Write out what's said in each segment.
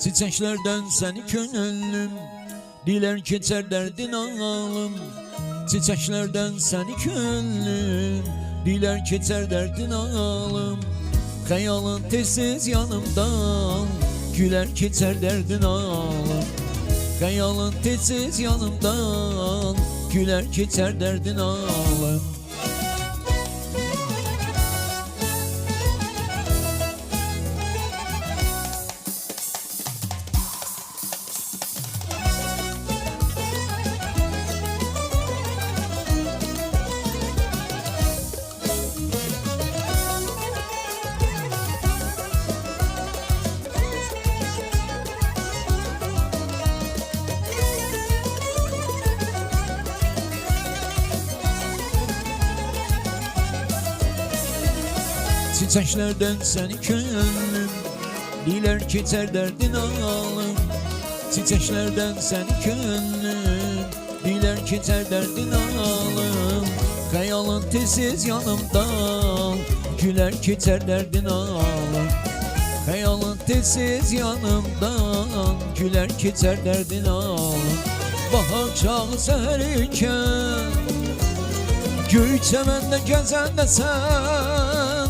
Çiçeklerden seni könlüm diler geçer derdin alım. Çiçeklerden seni könlüm diler geçer derdin alım. Hayalın tezsiz yanımdan güler geçer derdin alım. Hayalın tezsiz yanımdan güler geçer derdin alım. Çiçeklerden seni könlüm diler geçer derdin alım. Çiçeklerden seni könlüm diler geçer derdin alım. Hayalın tezsiz yanımdan güler geçer derdin alım. Hayalın tezsiz yanımdan güler geçer derdin alım. Bahar çağı seherken göğü çemende gezen de sen,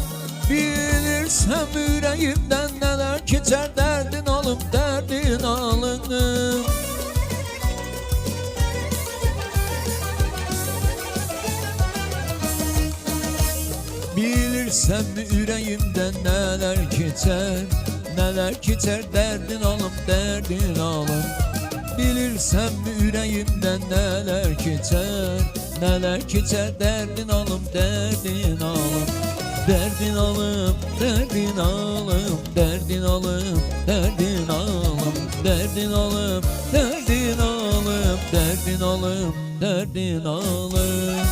bilirsem yüreğimden neler geçer derdin alım, derdin alım. Bilirsem yüreğimden neler geçer derdin alım, derdin alım. Bilirsem yüreğimden neler geçer derdin alım, derdin alım. Derdin alım, derdin alım, derdin alım, derdin alım, derdin alım, derdin alım, derdin alım, derdin alım.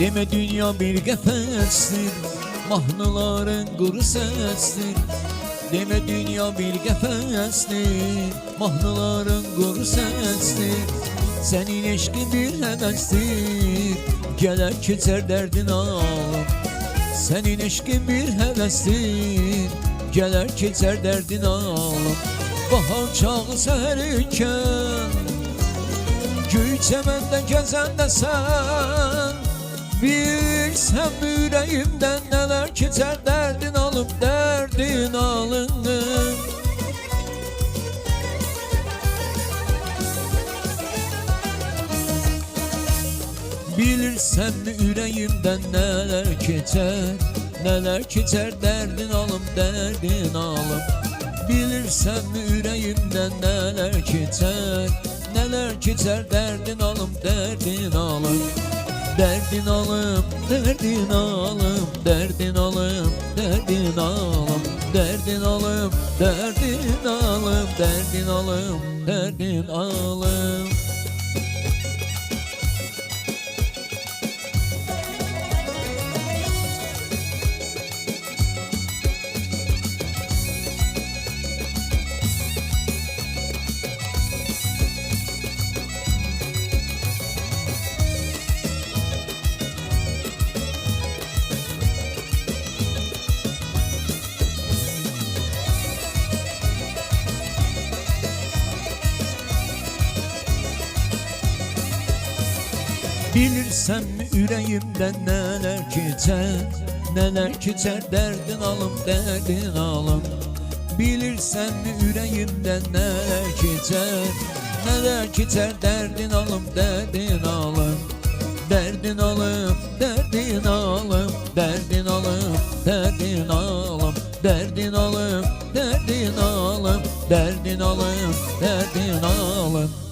Deme dünya bir kefestir, mahnıların kuru sestir. Deme dünya bir kefestir, mahnıların kuru sestir. Senin eşkin bir hevestir, geler geçer derdin alım. Senin eşkin bir hevestir, geler geçer derdin alım. Bahar çağı seherken göğü çemende gezen de sen, bilsem yüreğimden neler geçer derdin alım, derdin alım. Bilirsem yüreğimden neler geçer derdin alım, derdin alım. Bilirsem yüreğimden neler geçer derdin alım, derdin alım. Derdin alım, derdin alım, derdin alım, derdin alım, derdin alım, derdin alım, derdin alım, derdin alım. Bilirsem yüreğimden neler geçer derdin alım, derdin alım. Bilirsem yüreğimden neler geçer derdin alım, derdin alım. Derdin alım, derdin alım, derdin alım, derdin alım, derdin alım, derdin alım, derdin alım, derdin alım.